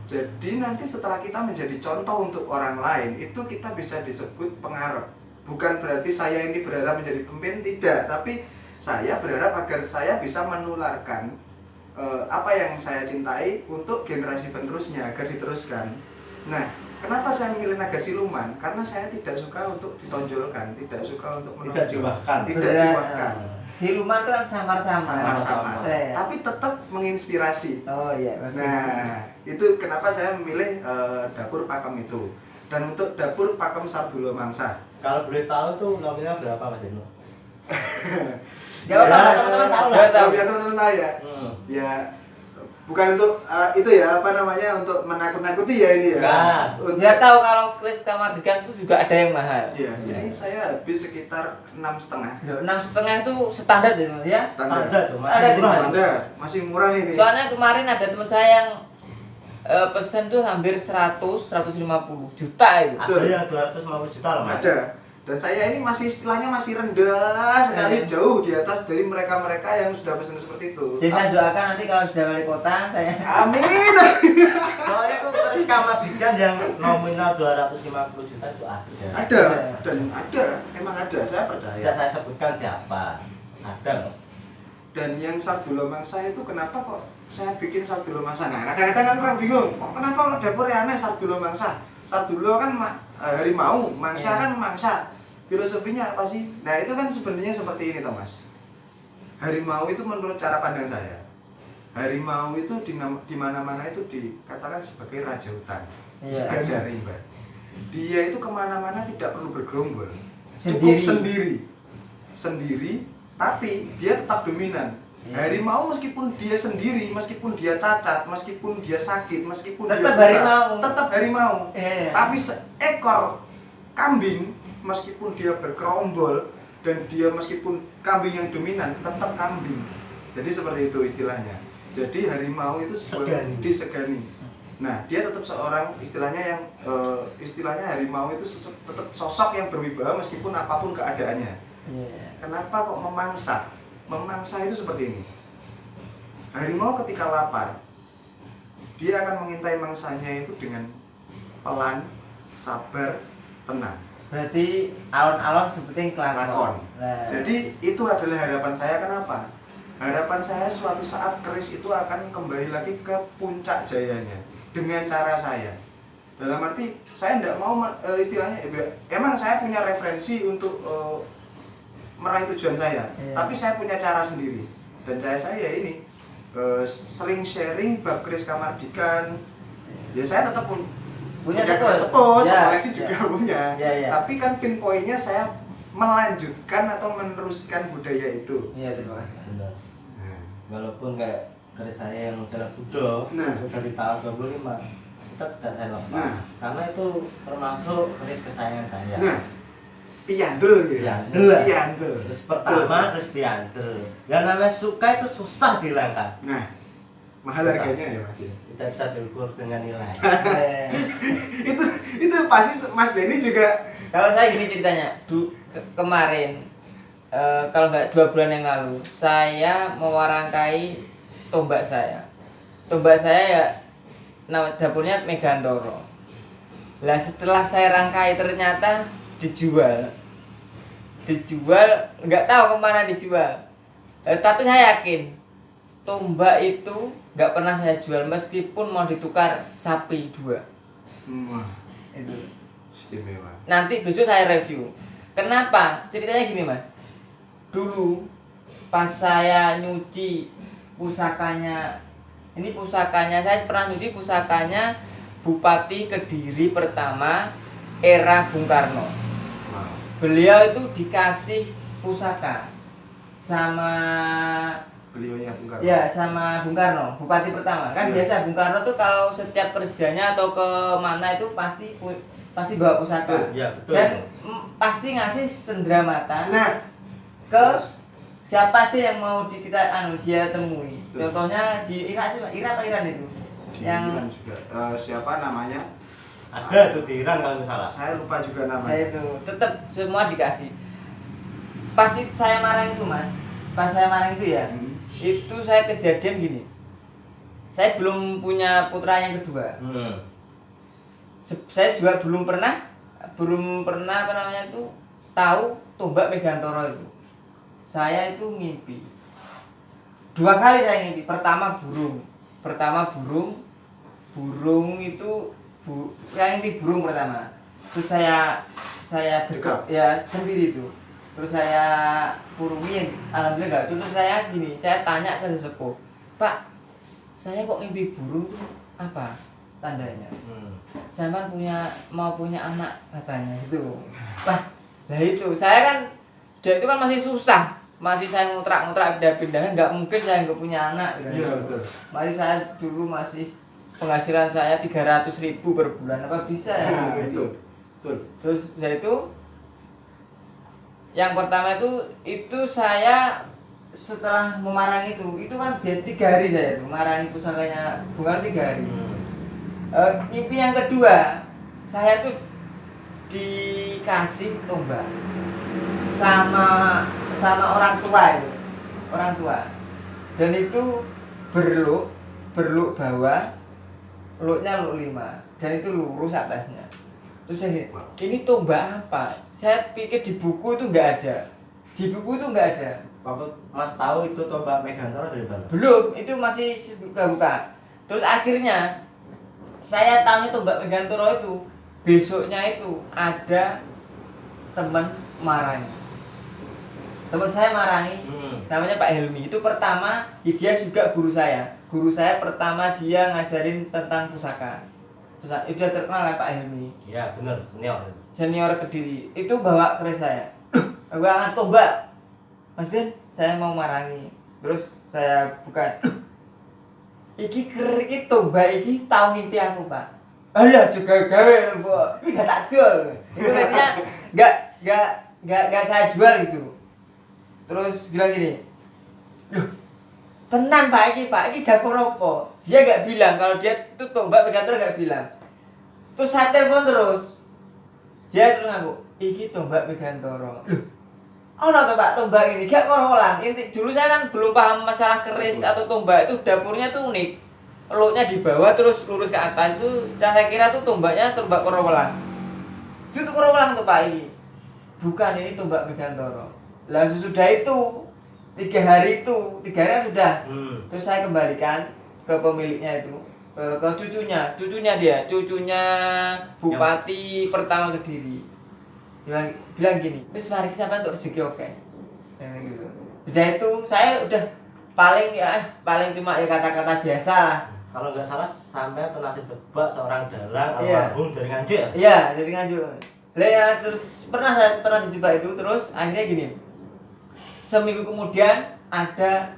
Speaker 2: jadi nanti setelah kita menjadi contoh untuk orang lain, itu kita bisa disebut pengarap. Bukan berarti saya ini berharap menjadi pemimpin, tidak. Tapi saya berharap agar saya bisa menularkan apa yang saya cintai untuk generasi penerusnya, agar diteruskan. Nah, kenapa saya memilih Naga Siluman? Karena saya tidak suka untuk ditonjolkan, tidak suka untuk
Speaker 3: Tidak diwakkan.
Speaker 2: tidak diwakkan.
Speaker 1: Siluman itu kan samar-samar.
Speaker 2: Samar-samar.
Speaker 1: Iya.
Speaker 2: Tapi tetap menginspirasi.
Speaker 1: Oh iya. bagus.
Speaker 2: Nah, itu kenapa saya memilih dapur pakem itu. Dan untuk dapur pakem Sardulo Mangsa.
Speaker 3: Kalau boleh tahu tuh nominal berapa Mas Eno?
Speaker 1: Gak apa-apa, teman-teman tahu lah.
Speaker 2: Biar teman-teman tahu ya. Ya, bukan untuk itu ya, apa namanya, untuk menakut-nakuti ya ini ya.
Speaker 3: Enggak.
Speaker 1: Dia tahu kalau keris Kamardika itu juga ada yang mahal.
Speaker 2: Iya, ini saya habis sekitar 6,5.
Speaker 1: Loh, 6,5 itu standar ya?
Speaker 2: Standar.
Speaker 3: Ada tuh masih
Speaker 1: Ada,
Speaker 3: murah.
Speaker 2: Standar, masih murah ini.
Speaker 1: Soalnya kemarin ada teman saya yang pesen tuh hampir 100-150 juta itu.
Speaker 3: Ada yang 250 juta loh Mas.
Speaker 2: Ada. Dan saya ini masih istilahnya masih rendah sekali, jauh di atas dari mereka-mereka yang sudah pesen seperti itu.
Speaker 1: Jadi saya doakan nanti kalau sudah wali kota saya.
Speaker 2: Amin.
Speaker 3: Soalnya tuh keris Kamardika yang nominal 250 juta itu ada.
Speaker 2: Ada, dan ada, emang ada, saya percaya.
Speaker 3: Tidak saya sebutkan siapa. Ada kok.
Speaker 2: Dan yang Sardulo Mangsa itu kenapa kok saya bikin Sardulo Mangsa? Nah, kadang-kadang kan orang bingung, kok kenapa dapurnya aneh Sardulo Mangsa? Sardulo kan harimau, mangsa kan mangsa. Filosofinya apa sih? Nah, itu kan sebenarnya seperti ini, Thomas. Harimau itu menurut cara pandang saya, harimau itu di mana-mana itu dikatakan sebagai raja hutan, raja rimba. Dia itu kemana-mana tidak perlu bergerombol, cukup sendiri, tapi dia tetap dominan. Harimau meskipun dia sendiri, meskipun dia cacat, meskipun dia sakit, meskipun
Speaker 1: tetap
Speaker 2: dia
Speaker 1: harimau.
Speaker 2: tetap harimau.
Speaker 1: Iya.
Speaker 2: Tapi seekor kambing, meskipun dia bergerombol dan dia meskipun kambing yang dominan, tetap kambing. Jadi seperti itu istilahnya. Jadi harimau itu disegani. Nah, dia tetap seorang istilahnya yang istilahnya harimau itu tetap sosok yang berwibawa meskipun apapun keadaannya. Kenapa kok memangsa? Memangsa itu seperti ini. Harimau ketika lapar, dia akan mengintai mangsanya itu dengan pelan, sabar, tenang.
Speaker 1: Berarti alon-alon seperti kelakon.
Speaker 2: Jadi itu adalah harapan saya. Kenapa? harapan saya suatu saat keris itu akan kembali lagi ke puncak jayanya dengan cara saya. Dalam arti saya tidak mau istilahnya emang saya punya referensi untuk meraih tujuan saya, tapi saya punya cara sendiri. Dan saya ini sering sharing bab keris Kamardikan. Ya saya tetap punya sepos, koleksi juga punya. Tapi kan pinpointnya saya melanjutkan atau meneruskan budaya itu.
Speaker 1: Iya, terima kasih.
Speaker 3: Benar. Walaupun kayak keris saya yang jalan Budo itu dari tahun 25 kita tidak saya lepas. Karena itu termasuk keris kesayangan saya.
Speaker 2: Piandel gitu.
Speaker 3: Piandel. Terus pertama terus piandel. Yang namanya suka itu susah dihilangkan.
Speaker 2: Mahal harganya ya Mas.
Speaker 3: Tidak bisa diukur dengan nilai.
Speaker 2: itu pasti Mas Benny juga.
Speaker 1: Kalau saya gini ceritanya, kemarin kalau nggak 2 bulan yang lalu saya mewarangkai tombak saya. Tombak saya ya nama dapurnya Megantoro. Lah setelah saya rangkai ternyata dijual nggak tahu kemana dijual. Tapi saya yakin tombak itu nggak pernah saya jual meskipun mau ditukar sapi 2. Itu
Speaker 2: Istimewa.
Speaker 1: nanti besok saya review. Kenapa? Ceritanya gini Mas. Dulu pas saya nyuci pusakanya, ini pusakanya saya pernah nyuci pusakanya Bupati Kediri pertama era Bung Karno. Beliau itu dikasih pusaka sama
Speaker 2: Beliaunya Bung Karno.
Speaker 1: ya sama Bung Karno, Bupati pertama. Kan biasa Bung Karno tuh kalau setiap kerjanya atau ke mana itu pasti bawa pusaka.
Speaker 3: Iya, betul.
Speaker 1: Dan pasti ngasih cendramata ke siapa aja yang mau dia temui. Betul. Contohnya di Ira apa Iran itu?
Speaker 2: Di
Speaker 1: yang
Speaker 2: Iran juga. Siapa namanya?
Speaker 3: Ada tuh di Iran kalau salah.
Speaker 2: Saya lupa juga namanya.
Speaker 1: Nah itu tetap semua dikasih. Pasti saya marah itu Mas. Pas saya marah itu ya. Itu saya kejadian gini. Saya belum punya putra yang kedua. Saya juga belum pernah apa namanya itu tahu tombak Megantoro itu. Saya itu ngimpi 2 kali saya ngimpi. Pertama burung itu yang ngimpi burung pertama. Terus saya dekap ya sendiri itu. Terus saya kurungin, alhamdulillah enggak. Terus saya gini, saya tanya ke sesepuh, Pak, saya kok ngimpi burung itu apa tandanya? Saya mau punya anak katanya itu. Lah itu saya kan dia itu kan masih susah, masih saya ngontrak pindah-pindah, nggak mungkin saya nggak punya anak gitu.
Speaker 2: Iya betul.
Speaker 1: Masih saya dulu masih penghasilan saya 300.000 per bulan, apa bisa ya?
Speaker 2: Betul.
Speaker 1: Terus dari itu yang pertama itu saya setelah memarang itu kan dia 3 hari saya tuh marahin pusakanya bukan 3 hari. Mimpi yang kedua saya tuh dikasih tombak sama orang tua dan itu berluk bawah, luknya luk 5 dan itu lurus atasnya. Terus saya ini tombak apa? Saya pikir di buku itu nggak ada. Waktu
Speaker 3: Mas tahu itu tombak Megantoro dari mana?
Speaker 1: Belum, itu masih buka. Terus akhirnya saya tahu tombak Megantoro itu besoknya itu ada teman marahi. Teman saya marahi, namanya Pak Helmi. Itu pertama, dia juga guru saya. Guru saya pertama dia ngajarin tentang pusaka. Itu udah terkenal kan Pak Helmi.
Speaker 3: Iya benar,
Speaker 1: Senior Kediri. Itu bawa keris saya. Aku angkat tombak. Mas Ben, saya mau marangi. Terus saya buka. Iki tombak iki tau ngimpi aku, Pak. Alah juga gawe, Mbok. Iki gak tak jual. Itu artinya enggak saya jual gitu. Terus bilang gini. Loh, tenan Pak, iki dapur apa? Dia gak bilang kalau dia itu tombak Megantoro, gak bilang. Terus saya telepon terus. Dia terus ngaku, iki tombak Megantoro. Loh, tombak ini gak korolan. Dulu saya kan belum paham masalah keris atau tombak itu dapurnya tuh unik. Luknya di bawah terus lurus ke atas itu saya kira tuh tombaknya tombak korolan. Itu korolan tuh Pak ini. Bukan, ini tombak Megantoro. Lah sesudah itu 3 hari itu, 3 hari kan sudah.
Speaker 3: Hmm.
Speaker 1: Terus saya kembalikan ke pemiliknya itu, ke cucunya cucunya bupati pertama Kediri. Bilang gini, wis mari sampean untuk rezeki oke. Gitu. Udah itu saya udah paling cuma ya kata-kata biasa lah.
Speaker 3: Kalau nggak salah sampai pernah ditebak seorang dalang
Speaker 1: Iya.
Speaker 3: almarhum dari Nganjuk.
Speaker 1: Iya, jadi Nganjuk. Lah ya terus pernah dijebak itu, terus akhirnya gini. Seminggu kemudian ada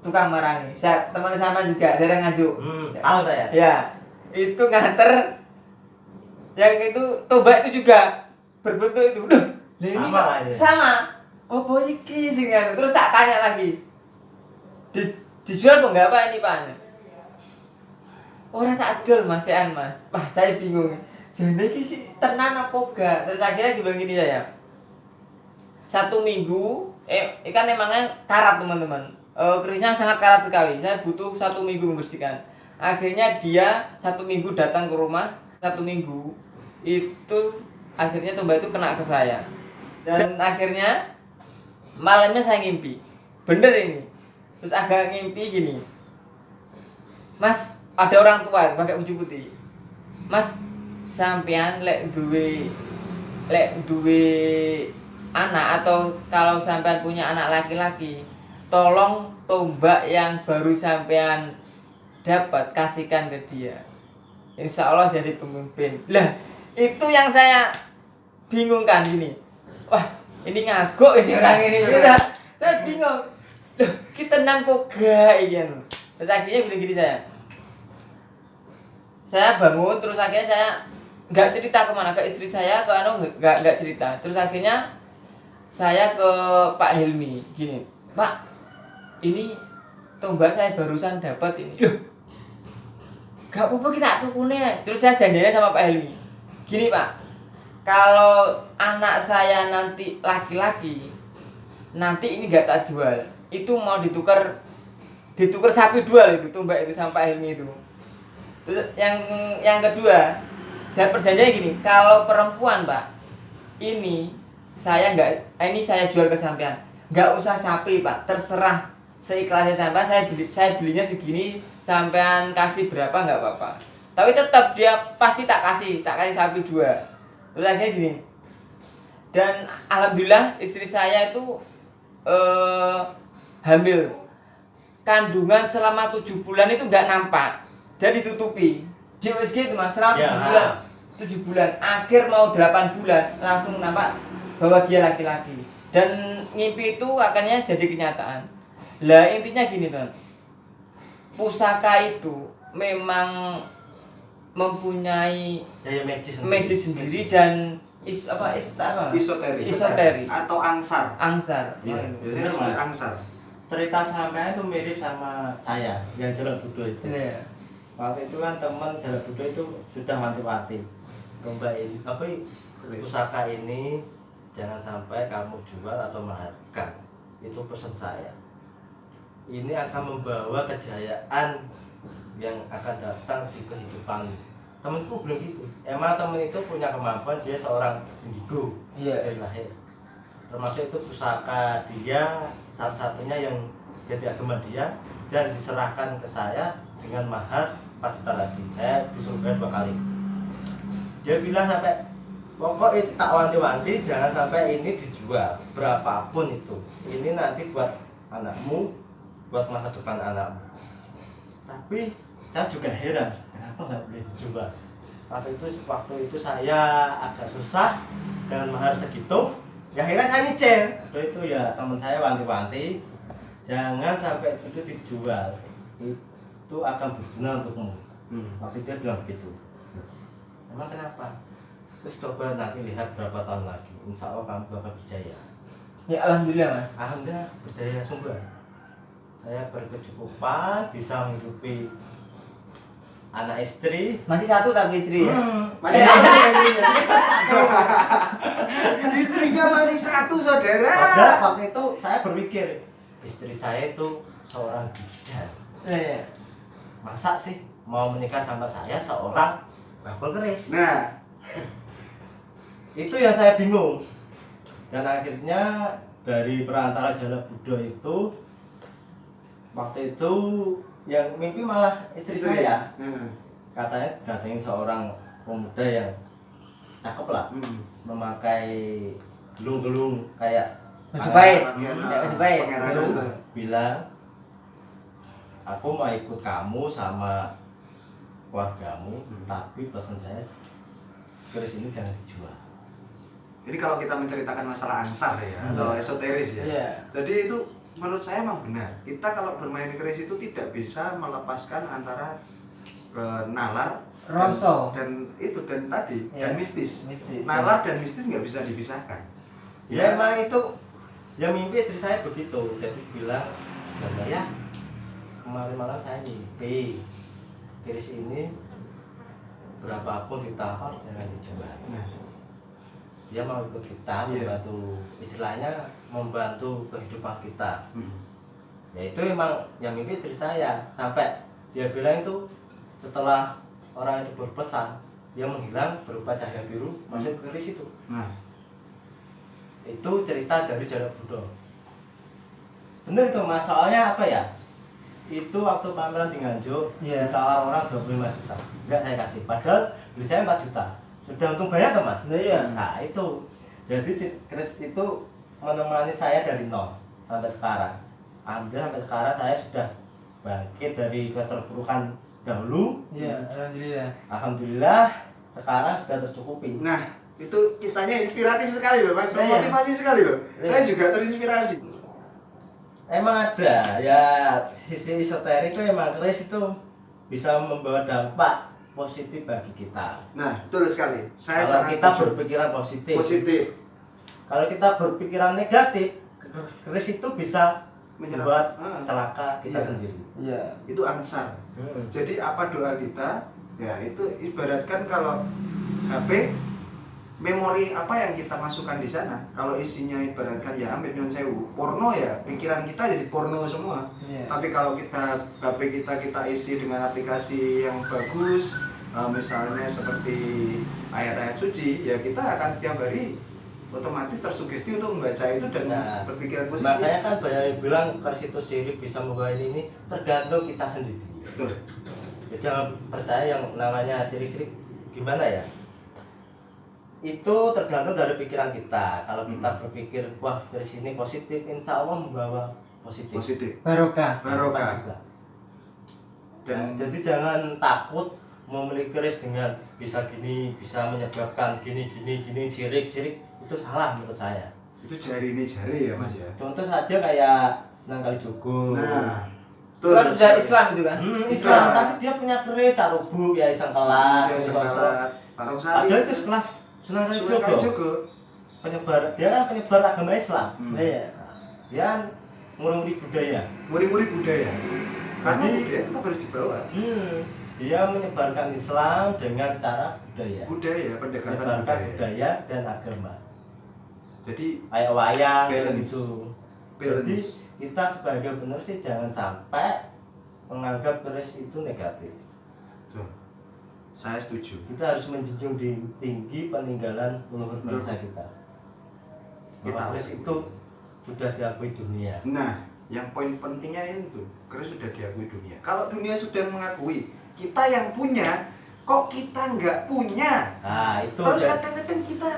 Speaker 1: tukang marangi. Teman sama juga dari Nganjuk.
Speaker 3: Tahu saya.
Speaker 1: Ya, itu nganter yang itu tombak itu juga berbentuk itu. Duh, ini
Speaker 3: Sama
Speaker 1: kok
Speaker 3: lah ini.
Speaker 1: sama. Apa iki sing anu? Terus tak tanya lagi. Dijual apa enggak Pak ini Pak? Orang tak adol Mas, Mas. Wah, saya bingung. Jadi iki sih tenan apa enggak? Terus akhirnya dibilang gini saya. 1 minggu, ikan emangnya karat teman-teman. Kerisnya sangat karat sekali. Saya butuh 1 minggu membersihkan. Akhirnya dia 1 minggu datang ke rumah. 1 minggu itu akhirnya tombak itu kena ke saya. Dan akhirnya malamnya saya ngimpi. Bener ini. Terus agak ngimpi gini. Mas, ada orang tua pakai baju putih. Mas, sampean lek duwe anak atau kalau sampean punya anak laki-laki, tolong tombak yang baru sampean dapat kasihkan ke dia. Insya Allah jadi pemimpin. Lah, itu yang saya bingungkan gini. Wah, ini ngagok ini orang ini. Saya bingung. Loh, kita tenan kok gak iki anu. Terus akhirnya bilang gini saya bangun, terus akhirnya saya nggak cerita kemana, ke istri saya, ke anu nggak cerita. Terus akhirnya saya ke Pak Hilmi gini, Pak, ini tombak saya barusan dapat ini. Loh, gak apa-apa kita tukunya. Terus saya janjinya sama Pak Hilmi gini, Pak, kalau anak saya nanti laki-laki, nanti ini nggak tak jual, itu mau ditukar sapi dual itu tombak itu sama Pak Hilmi itu. Terus yang kedua, saya perjanjiannya gini, kalau perempuan Pak, ini saya jual ke sampean, nggak usah sapi Pak, terserah seikhlasnya sampean, saya belinya segini, sampean kasih berapa nggak apa-apa. Tapi tetap dia pasti tak kasih sapi 2. Terus akhirnya gini, dan alhamdulillah istri saya itu hamil, kandungan selama 7 bulan itu nggak nampak. Dia ditutupi. JWSG itu Mas, selama 7 bulan. Akhir mau 8 bulan langsung nampak bahwa dia laki-laki. Dan ngimpi itu akhirnya jadi kenyataan. Lah intinya gini, Ton. Pusaka itu memang mempunyai magis sendiri dan isoteri
Speaker 2: atau angsar.
Speaker 3: Iya,
Speaker 2: Itu disebut angsar.
Speaker 3: Cerita sampean itu mirip sama saya yang Jalak Budo itu.
Speaker 1: Iya.
Speaker 3: Waktu itu kan teman Jalak Budo itu sudah wanti-wanti. Tombak ini, pusaka ini jangan sampai kamu jual atau maharkan. Itu pesan saya. Ini akan membawa kejayaan yang akan datang di kehidupan. Temanku belum gitu. Emang temen itu punya kemampuan, dia seorang indigo dari lahir. Termasuk itu pusaka dia satu-satunya yang jadi agama dia dan diserahkan ke saya dengan mahar 4 juta lagi. Saya disuruh bayar 2 kali. Dia bilang sampai pokok itu tak wanti-wanti jangan sampai ini dijual berapapun itu. Ini nanti buat anakmu, buat masa depan anakmu. Tapi saya juga heran, kenapa nggak boleh dijual? Waktu itu saya agak susah dengan mahar segitu. Ya akhirnya saya nyicil. Itu ya teman saya wanti-wanti, jangan sampai itu dijual. Itu akan berguna untukmu. Waktu dia bilang begitu. Emang kenapa? Terus coba nanti lihat berapa tahun lagi. Insya Allah kamu bakal berjaya.
Speaker 1: Ya alhamdulillah Mas.
Speaker 3: Alhamdulillah berjaya sumber. Saya berkecukupan bisa menghidupi anak istri.
Speaker 1: Masih 1 tapi istri ya.
Speaker 2: Masih satu istrinya masih 1 saudara.
Speaker 3: Waktu itu saya berpikir istri saya itu seorang bidan.
Speaker 1: Iya.
Speaker 3: Masa sih mau menikah sama saya seorang bakul keris?
Speaker 2: Nah,
Speaker 3: Itu yang saya bingung. Dan akhirnya dari perantara Jana Buddha itu waktu itu yang mimpi malah istri saya. Katanya datengin seorang pemuda yang cakep lah, memakai gelung-gelung kayak
Speaker 1: Baju baik.
Speaker 2: Baju
Speaker 1: baik.
Speaker 3: bilang, aku mau ikut kamu sama keluargamu, tapi pesan saya keris ini jangan dijual.
Speaker 2: Jadi kalau kita menceritakan masalah angsar ya atau esoteris ya, jadi itu menurut saya emang benar. Kita kalau bermain keris itu tidak bisa melepaskan antara nalar
Speaker 1: Rosso
Speaker 2: dan itu dan tadi dan mistis.
Speaker 1: Mistis.
Speaker 2: Nalar dan mistis nggak bisa dipisahkan.
Speaker 3: Ya emang itu, ya mimpi istri saya begitu. Jadi bilang, ya kemarin malam saya mimpi keris ini berapapun ditawar jangan dijual. Dia mau ikut kita, membantu istilahnya membantu kehidupan kita. Ya itu emang yang mimpi istri saya. Sampai dia bilang itu setelah orang itu berpesan, dia menghilang berupa cahaya biru masuk ke keris itu. Itu cerita dari Jana Buddha. Bener itu mas, soalnya apa ya? Itu waktu pameran di Nganjuk, ditawar orang 25 juta. Enggak saya kasih, padahal beli saya 4 juta. Sudah untung banyak tuh mas. Nah itu, jadi keris itu menemani saya dari nol sampai sekarang. Alhamdulillah sampai sekarang saya sudah bangkit dari keterpurukan dahulu. Alhamdulillah sekarang sudah tercukupi.
Speaker 2: Nah itu kisahnya inspiratif sekali loh mas, motivasi sekali loh. Saya juga terinspirasi.
Speaker 3: Emang ada ya sisi esoterik itu, emang keris itu bisa membawa dampak positif bagi kita.
Speaker 2: Nah betul sekali. Saya
Speaker 3: kalau
Speaker 2: sangat
Speaker 3: kita
Speaker 2: setuju.
Speaker 3: berpikiran positif. Kalau kita berpikiran negatif, keris itu bisa membuat celaka kita sendiri.
Speaker 2: Itu angsar. Jadi apa doa kita? Ya itu ibaratkan kalau HP, memori apa yang kita masukkan di sana. Kalau isinya ibaratkan ya ambil nyon sewu, porno ya, pikiran kita jadi porno semua. Tapi kalau kita HP kita isi dengan aplikasi yang bagus, misalnya seperti ayat-ayat suci, ya kita akan setiap hari otomatis tersugesti untuk membaca itu dan berpikiran positif.
Speaker 3: Makanya kan banyak yang bilang keris itu sirik bisa membawa ini tergantung kita sendiri.
Speaker 2: Betul.
Speaker 3: Ya, jangan percaya yang namanya sirik-sirik gimana ya. Itu tergantung dari pikiran kita. Kalau kita berpikir wah keris ini positif, insya Allah membawa positif.
Speaker 1: Barokah
Speaker 3: juga. Dan jadi jangan takut memiliki keris dengan bisa gini, bisa menyebabkan gini sirik itu salah menurut saya.
Speaker 2: Itu jari ini jari ya mas ya.
Speaker 3: Contoh saja kayak Nang Kalijogo.
Speaker 1: Itu kan sudah Islam itu kan?
Speaker 3: Islam, tapi dia punya keris Carubuk ya Isang Kelat.
Speaker 2: Parongsari.
Speaker 3: Ada itu sekelas Sunan Kalijogo. Dia kan penyebar agama Islam. Dia nguri-nguri budaya. Karena budaya itu harus dibawa. Dia menyebarkan Islam dengan cara budaya.
Speaker 2: Pendekatan
Speaker 3: budaya dan agama.
Speaker 2: Jadi
Speaker 3: kayak wayang
Speaker 2: balance.
Speaker 3: gitu. Jadi kita sebagai penerus sih jangan sampai menganggap keris itu negatif.
Speaker 2: Saya setuju.
Speaker 3: Kita harus menjunjung tinggi peninggalan leluhur bangsa kita. Bahwa keris itu sudah diakui dunia.
Speaker 2: Nah, yang poin pentingnya itu, keris sudah diakui dunia. Kalau dunia sudah mengakui, kita yang punya, kok kita nggak punya?
Speaker 3: Nah, itu.
Speaker 2: Terus kadang-kadang kita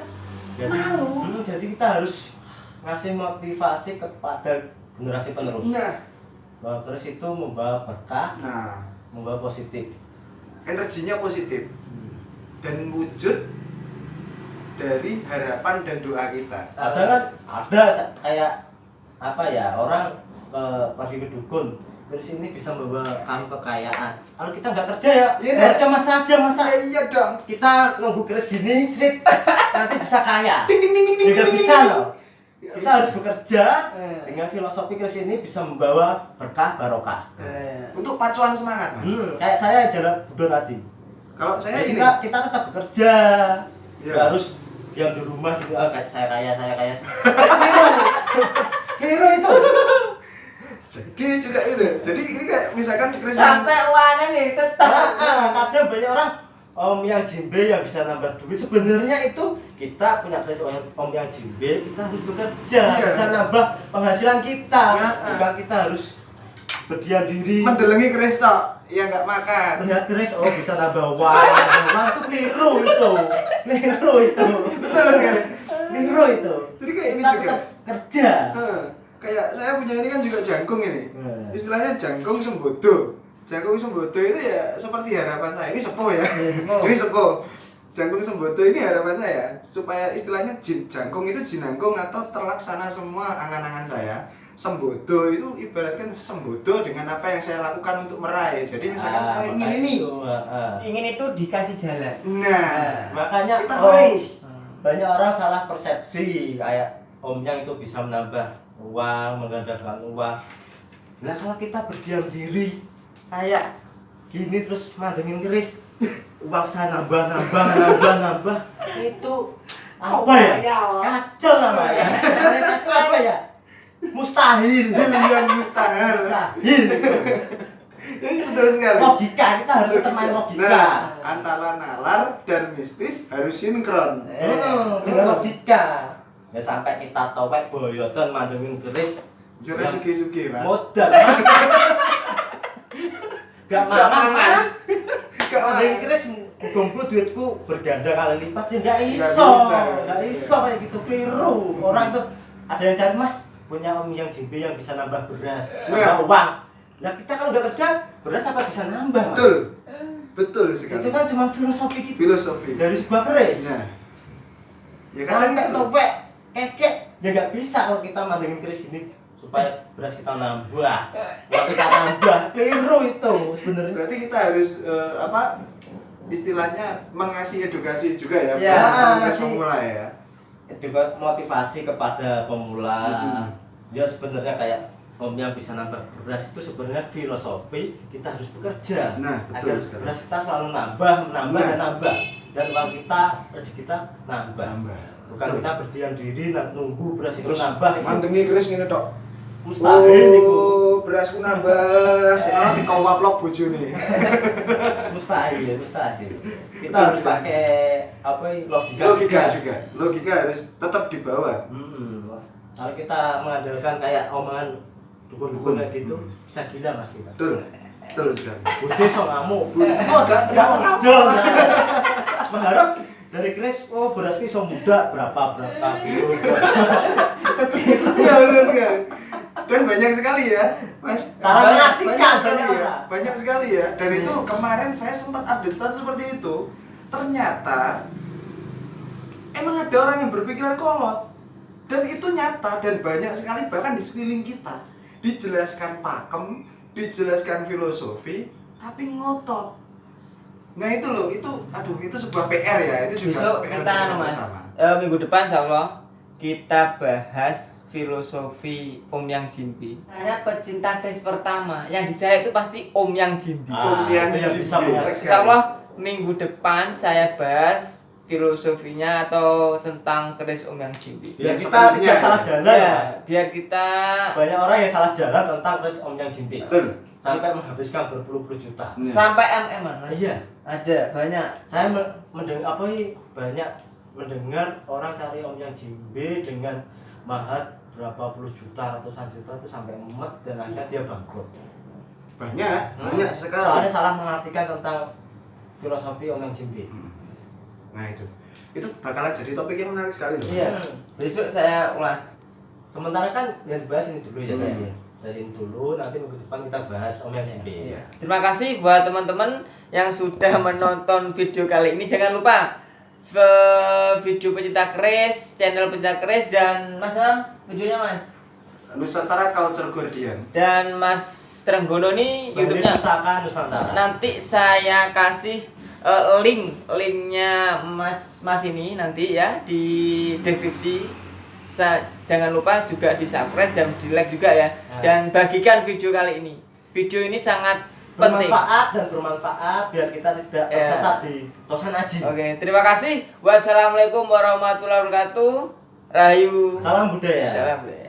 Speaker 2: malu.
Speaker 3: Jadi kita harus ngasih motivasi kepada generasi penerus.
Speaker 2: Nah,
Speaker 3: bahwa keris itu membawa berkah, membawa positif.
Speaker 2: Energinya positif dan wujud dari harapan dan doa kita.
Speaker 3: Kadang kan ada kayak apa ya, orang pergi ke dukun, keris ini bisa membawa kamu kekayaan. Kalau kita nggak kerja ya, kerja masa.
Speaker 2: Iya dong.
Speaker 3: Kita nunggu keris gini, srit, nanti bisa kaya.
Speaker 2: Ding.
Speaker 3: Tidak bisa loh. Kita harus bekerja dengan filosofi keris ini bisa membawa berkah barokah.
Speaker 2: Untuk pacuan semangat, Mas.
Speaker 3: Kayak saya jalan Buddha tadi.
Speaker 2: Kalau saya ini
Speaker 3: kita tetap bekerja. Nggak harus diam di rumah gitu, kayak saya kaya. Keliru itu.
Speaker 2: Jadi juga itu. Jadi ini kayak misalkan keris
Speaker 1: sampai uangnya nih tetap.
Speaker 3: Kadang banyak orang om yang jimbe yang bisa nambah duit. Sebenarnya itu kita punya keris om yang jimbe, kita harus bekerja,
Speaker 2: Iya.
Speaker 3: bisa nambah penghasilan kita.
Speaker 2: Ya.
Speaker 3: Bukan kita harus berdiam diri.
Speaker 2: Mendelengi keris tok, ya nggak makan.
Speaker 3: Melihat keris oh bisa nambah uang, uang itu keliru itu.
Speaker 2: Betul sekali.
Speaker 3: Keliru itu.
Speaker 2: Jadi kayak ini
Speaker 3: Kita
Speaker 2: juga.
Speaker 3: tetap kerja.
Speaker 2: Kayak saya punya ini kan juga jangkung ini.
Speaker 3: Hmm.
Speaker 2: Istilahnya jangkung sembodo. Jangkung sembodo itu ya seperti harapan saya. Ini sepuh ya.
Speaker 1: Sepuh.
Speaker 2: Ini sepuh. Jangkung sembodo ini harapan saya supaya istilahnya jangkung itu jinangkung atau terlaksana semua angan-angan saya. Sembodo itu ibaratkan sembodo dengan apa yang saya lakukan untuk meraih. Jadi misalkan saya ingin
Speaker 3: makanya
Speaker 2: ini.
Speaker 3: itu,
Speaker 1: Ingin itu dikasih jalan.
Speaker 2: Nah,
Speaker 3: makanya
Speaker 2: kita raih.
Speaker 3: banyak orang salah persepsi kayak omnya itu bisa menambah uang, menggandakan uang. Nah kalau kita berdiam diri kayak gini terus mandengin keris, uang saya nambah itu apa ya? Kacau namanya. Kacau apa ya? Mustahil.
Speaker 2: Yang mustahil.
Speaker 3: Mustahil.
Speaker 2: Ini betul sekali.
Speaker 3: Logika kita harus tetap main logika.
Speaker 2: Nah, antara nalar dan mistis harus sinkron.
Speaker 3: Dengan logika. Ya sampai kita towek boyotan mandengin keris.
Speaker 2: Jura sugi-sugi, Pak.
Speaker 3: Modal mas. Gak
Speaker 2: Gak
Speaker 3: mana
Speaker 2: mangan. Gak
Speaker 3: mandengin
Speaker 2: mangan.
Speaker 3: keris mumpung duitku berganda kali lipat ya
Speaker 2: Nggak
Speaker 3: iso.
Speaker 2: bisa.
Speaker 3: Gak iso kayak gitu keliru. Orang tuh ada yang cari mas punya om yang jimbe yang bisa nambah beras, nambah uang. Nah kita kalau udah kerja beras apa bisa nambah? Mas?
Speaker 2: Betul. Betul sekali.
Speaker 3: Itu kan cuma filosofi kita
Speaker 2: Filosofi.
Speaker 3: dari sebuah keris.
Speaker 2: Nah. Ya
Speaker 3: Kalau
Speaker 2: kan
Speaker 3: kita
Speaker 2: itu.
Speaker 3: topek, kekek, ya nggak bisa kalau kita mandengin keris gini supaya beras kita nambah, uang kita nambah, keliru itu sebenarnya.
Speaker 2: Berarti kita harus apa? Istilahnya mengasih edukasi juga ya,
Speaker 1: Ya,
Speaker 2: buat
Speaker 3: ngasih.
Speaker 2: pemula ya.
Speaker 3: Juga motivasi kepada pemula.
Speaker 2: Mhm.
Speaker 3: Ya sebenarnya kayak om yang bisa nambah beras itu sebenarnya filosofi kita harus bekerja
Speaker 2: Nah, betul
Speaker 3: agar
Speaker 2: sekali.
Speaker 3: beras kita selalu nambah
Speaker 2: Nah.
Speaker 3: dan nambah dan uang kita rezeki kita nambah.
Speaker 2: Nambah.
Speaker 3: Bukan
Speaker 2: Betul.
Speaker 3: kita berdiam diri nunggu beras itu
Speaker 2: Terus
Speaker 3: nambah itu
Speaker 2: mandengi keris ngene tok.
Speaker 3: mustahil niku.
Speaker 2: Berasku nambah. Sekarang dikawap-lok bojone.
Speaker 3: Mustahil. Kita harus pakai apa ya,
Speaker 2: Logika juga. Logika harus tetap dibawa.
Speaker 3: Kalau kita mengandalkan kayak omongan dukun-dukun kayak gitu,
Speaker 2: Hmm.
Speaker 3: bisa gila mas kita.
Speaker 2: Betul. Betul sekali.
Speaker 3: Budi so ngamuk.
Speaker 2: Gua agak
Speaker 3: Nggak
Speaker 2: terima
Speaker 3: ngajol. Mengharap dari keris, oh beras ini so muda berapa kilo. Itu keliru.
Speaker 2: Iya betul sekali. Dan banyak sekali ya, Mas.
Speaker 3: Salah mengartikan
Speaker 2: banyak sekali
Speaker 3: banyak
Speaker 2: ya.
Speaker 3: orang.
Speaker 2: Banyak sekali ya. Dan itu kemarin saya sempat update status seperti itu. Ternyata emang ada orang yang berpikiran kolot. Dan itu nyata dan banyak sekali bahkan di sekeliling kita. Dijelaskan pakem, dijelaskan filosofi, tapi ngotot. Nah itu loh, itu aduh itu sebuah PR ya, itu juga
Speaker 1: Besok
Speaker 2: PR
Speaker 1: kita
Speaker 2: kita
Speaker 1: mas,
Speaker 2: bersama.
Speaker 1: minggu depan insya Allah kita bahas filosofi Om Yang Jimbi. Hanya pecinta keris pertama yang dicari itu pasti Om Yang Jimbi.
Speaker 3: Ah,
Speaker 2: Yang
Speaker 3: itu yang
Speaker 2: jimbi.
Speaker 3: bisa menguasai.
Speaker 1: Insya Allah minggu depan saya bahas filosofinya atau tentang keris Om Yang Jimbi.
Speaker 3: Biar
Speaker 2: Yang
Speaker 3: kita
Speaker 2: sepertinya
Speaker 3: tidak
Speaker 2: ya.
Speaker 3: salah jalan
Speaker 1: Ya,
Speaker 3: Mas.
Speaker 1: biar kita
Speaker 3: Banyak orang yang salah jalan tentang keris om yang jimbi.
Speaker 2: Betul.
Speaker 3: Sampai menghabiskan berpuluh-puluh juta.
Speaker 2: Nah.
Speaker 1: sampai MM-an. Mas.
Speaker 3: Iya.
Speaker 1: Ada banyak.
Speaker 3: Saya mendengar apa ini banyak mendengar orang cari om yang jimbe dengan mahar berapa puluh juta, ratusan juta itu sampai emet dan akhirnya dia bangkrut.
Speaker 2: Banyak sekali.
Speaker 3: Soalnya salah mengartikan tentang filosofi om yang jimbe.
Speaker 2: Nah itu bakalan jadi topik yang menarik sekali loh.
Speaker 1: Iya. Besok saya ulas.
Speaker 3: Sementara kan yang dibahas ini dulu ya
Speaker 1: Iya.
Speaker 3: tadi. Dari ini dulu, nanti minggu depan kita bahas om yang jimbe.
Speaker 1: Iya. Terima kasih buat teman-teman yang sudah menonton video kali ini. Jangan lupa video pecinta keris, channel pecinta keris dan Mas Am, videonya Mas.
Speaker 2: Nusantara Culture Guardian.
Speaker 1: Dan Mas Trenggono nih YouTube-nya.
Speaker 3: Pusaka Nusantara.
Speaker 1: Nanti saya kasih linknya Mas ini nanti ya di deskripsi. Jangan lupa juga di subscribe dan di like juga ya. Dan bagikan video kali ini. Video ini sangat penting.
Speaker 3: bermanfaat biar kita tidak
Speaker 1: Ya.
Speaker 3: tersesat di tosan aji.
Speaker 1: Oke, terima kasih. Wassalamualaikum warahmatullahi wabarakatuh. Rahayu.
Speaker 3: Salam budaya.
Speaker 1: Salam.